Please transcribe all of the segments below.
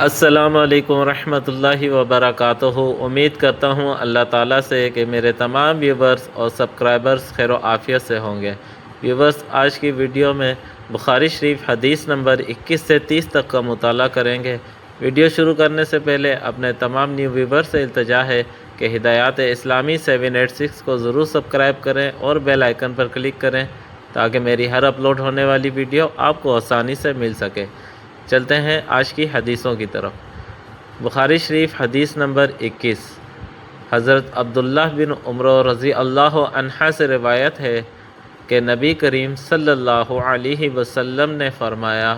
السلام علیکم ورحمۃ اللہ وبرکاتہ۔ امید کرتا ہوں اللہ تعالیٰ سے کہ میرے تمام ویورز اور سبسکرائبرز خیر و عافیت سے ہوں گے۔ ویورز، آج کی ویڈیو میں بخاری شریف حدیث نمبر 21 سے 30 تک کا مطالعہ کریں گے۔ ویڈیو شروع کرنے سے پہلے اپنے تمام نیو ویورز سے التجا ہے کہ ہدایات اسلامی 786 کو ضرور سبسکرائب کریں اور بیل آئیکن پر کلک کریں تاکہ میری ہر اپلوڈ ہونے والی ویڈیو آپ کو آسانی سے مل سکے۔ چلتے ہیں آج کی حدیثوں کی طرف۔ بخاری شریف حدیث نمبر 21۔ حضرت عبداللہ بن عمر رضی اللہ عنہ سے روایت ہے کہ نبی کریم صلی اللہ علیہ وسلم نے فرمایا،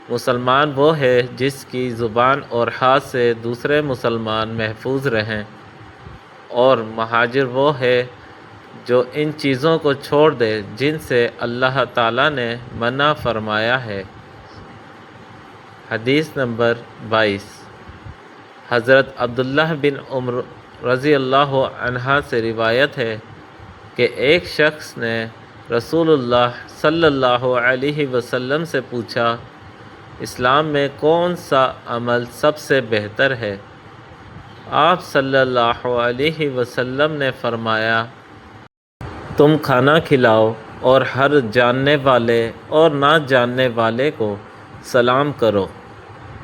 مسلمان وہ ہے جس کی زبان اور ہاتھ سے دوسرے مسلمان محفوظ رہیں، اور مہاجر وہ ہے جو ان چیزوں کو چھوڑ دے جن سے اللہ تعالیٰ نے منع فرمایا ہے۔ حدیث نمبر 22۔ حضرت عبداللہ بن عمر رضی اللہ عنہ سے روایت ہے کہ ایک شخص نے رسول اللہ صلی اللہ علیہ وسلم سے پوچھا، اسلام میں کون سا عمل سب سے بہتر ہے؟ آپ صلی اللہ علیہ وسلم نے فرمایا، تم کھانا کھلاؤ اور ہر جاننے والے اور نہ جاننے والے کو سلام کرو۔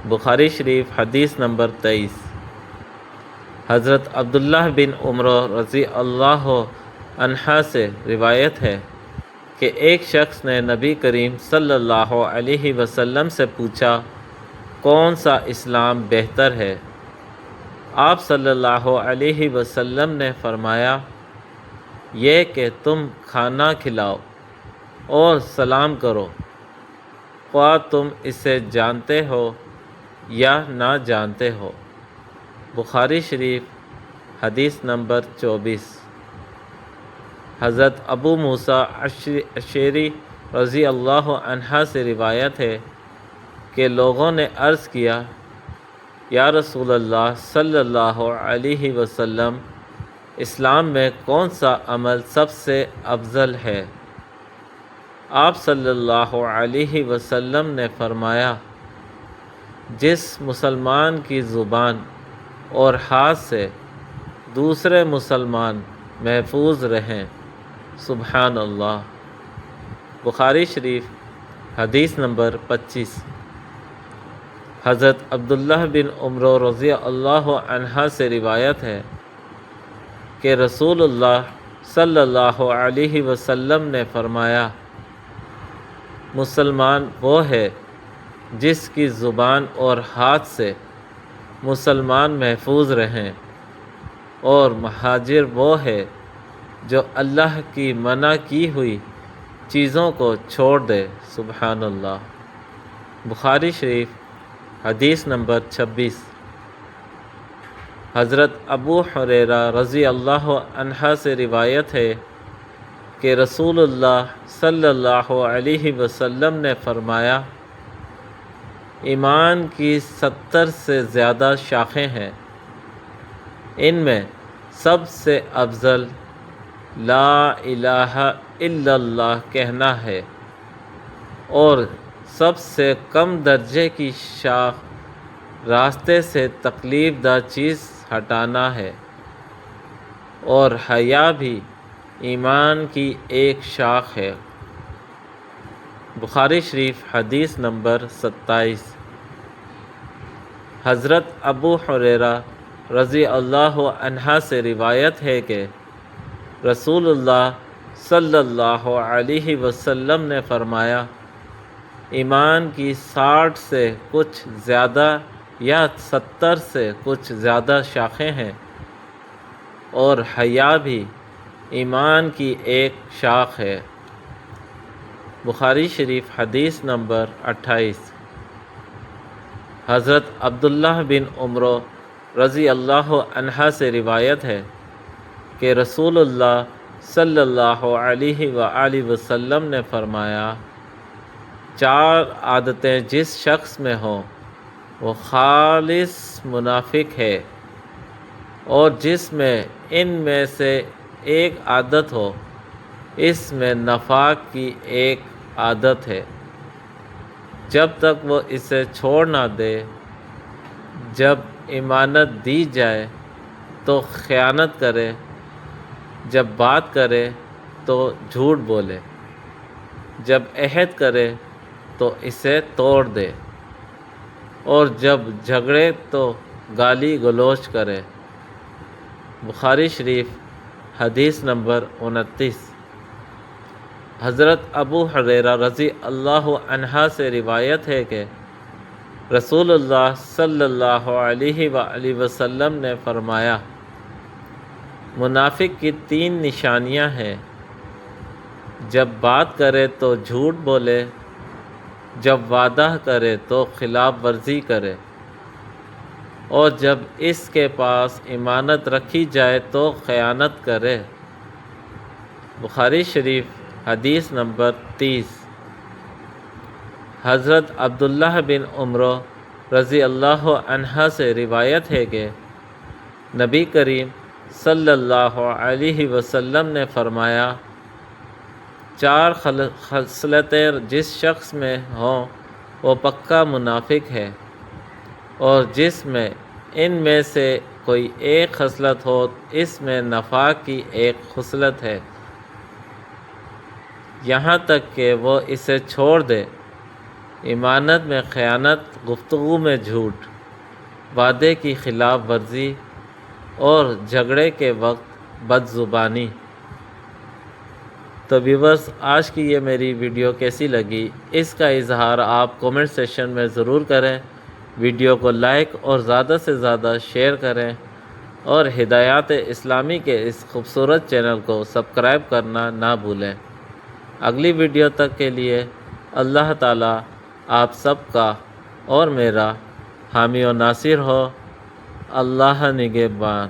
بخاری شریف حدیث نمبر 23۔ حضرت عبداللہ بن عمر رضی اللہ عنہ سے روایت ہے کہ ایک شخص نے نبی کریم صلی اللہ علیہ وسلم سے پوچھا، کون سا اسلام بہتر ہے؟ آپ صلی اللہ علیہ وسلم نے فرمایا، یہ کہ تم کھانا کھلاؤ اور سلام کرو، خواہ تم اسے جانتے ہو یا نہ جانتے ہو۔ بخاری شریف حدیث نمبر 24۔ حضرت ابو موسیٰ اشعری رضی اللہ عنہ سے روایت ہے کہ لوگوں نے عرض کیا، یا رسول اللہ صلی اللہ علیہ وسلم، اسلام میں کون سا عمل سب سے افضل ہے؟ آپ صلی اللہ علیہ وسلم نے فرمایا، جس مسلمان کی زبان اور ہاتھ سے دوسرے مسلمان محفوظ رہیں۔ سبحان اللہ۔ بخاری شریف حدیث نمبر 25۔ حضرت عبداللہ بن عمر رضی اللہ عنہ سے روایت ہے کہ رسول اللہ صلی اللہ علیہ وسلم نے فرمایا، مسلمان وہ ہے جس کی زبان اور ہاتھ سے مسلمان محفوظ رہیں، اور مہاجر وہ ہے جو اللہ کی منع کی ہوئی چیزوں کو چھوڑ دے۔ سبحان اللہ۔ بخاری شریف حدیث نمبر 26۔ حضرت ابو ہریرہ رضی اللہ عنہ سے روایت ہے کہ رسول اللہ صلی اللہ علیہ وسلم نے فرمایا، ایمان کی 70 سے زیادہ شاخیں ہیں، ان میں سب سے افضل لا الہ الا اللہ کہنا ہے، اور سب سے کم درجے کی شاخ راستے سے تکلیف دہ چیز ہٹانا ہے، اور حیا بھی ایمان کی ایک شاخ ہے۔ بخاری شریف حدیث نمبر 27۔ حضرت ابو ہریرہ رضی اللہ عنہ سے روایت ہے کہ رسول اللہ صلی اللہ علیہ وسلم نے فرمایا، ایمان کی 60 سے کچھ زیادہ یا 70 سے کچھ زیادہ شاخیں ہیں، اور حیا بھی ایمان کی ایک شاخ ہے۔ بخاری شریف حدیث نمبر 28۔ حضرت عبداللہ بن عمر رضی اللہ عنہ سے روایت ہے کہ رسول اللہ صلی اللہ علیہ وآلہ وسلم نے فرمایا، 4 عادتیں جس شخص میں ہوں وہ خالص منافق ہے، اور جس میں ان میں سے ایک عادت ہو، اس میں نفاق کی ایک عادت ہے، جب تک وہ اسے چھوڑ نہ دے جب امانت دی جائے تو خیانت کرے، جب بات کرے تو جھوٹ بولے، جب عہد کرے تو اسے توڑ دے، اور جب جھگڑے تو گالی گلوچ کرے۔ بخاری شریف حدیث نمبر 29۔ حضرت ابو ہریرہ رضی اللہ عنہ سے روایت ہے کہ رسول اللہ صلی اللہ علیہ وآلہ وسلم نے فرمایا، منافق کی 3 نشانیاں ہیں: جب بات کرے تو جھوٹ بولے، جب وعدہ کرے تو خلاف ورزی کرے، اور جب اس کے پاس امانت رکھی جائے تو خیانت کرے۔ بخاری شریف حدیث نمبر 30۔ حضرت عبداللہ بن عمر رضی اللہ عنہ سے روایت ہے کہ نبی کریم صلی اللہ علیہ وسلم نے فرمایا، 4 خصلتیں جس شخص میں ہوں وہ پکا منافق ہے، اور جس میں ان میں سے کوئی ایک خصلت ہو اس میں نفاق کی ایک خصلت ہے، یہاں تک کہ وہ اسے چھوڑ دے: امانت میں خیانت، گفتگو میں جھوٹ، وعدے کی خلاف ورزی، اور جھگڑے کے وقت بد زبانی۔ تو ویورز، آج کی یہ میری ویڈیو کیسی لگی اس کا اظہار آپ کومنٹ سیکشن میں ضرور کریں۔ ویڈیو کو لائک اور زیادہ سے زیادہ شیئر کریں، اور ہدایات اسلامی کے اس خوبصورت چینل کو سبسکرائب کرنا نہ بھولیں۔ اگلی ویڈیو تک کے لیے اللہ تعالیٰ آپ سب کا اور میرا حامی و ناصر ہو۔ اللہ نگہبان۔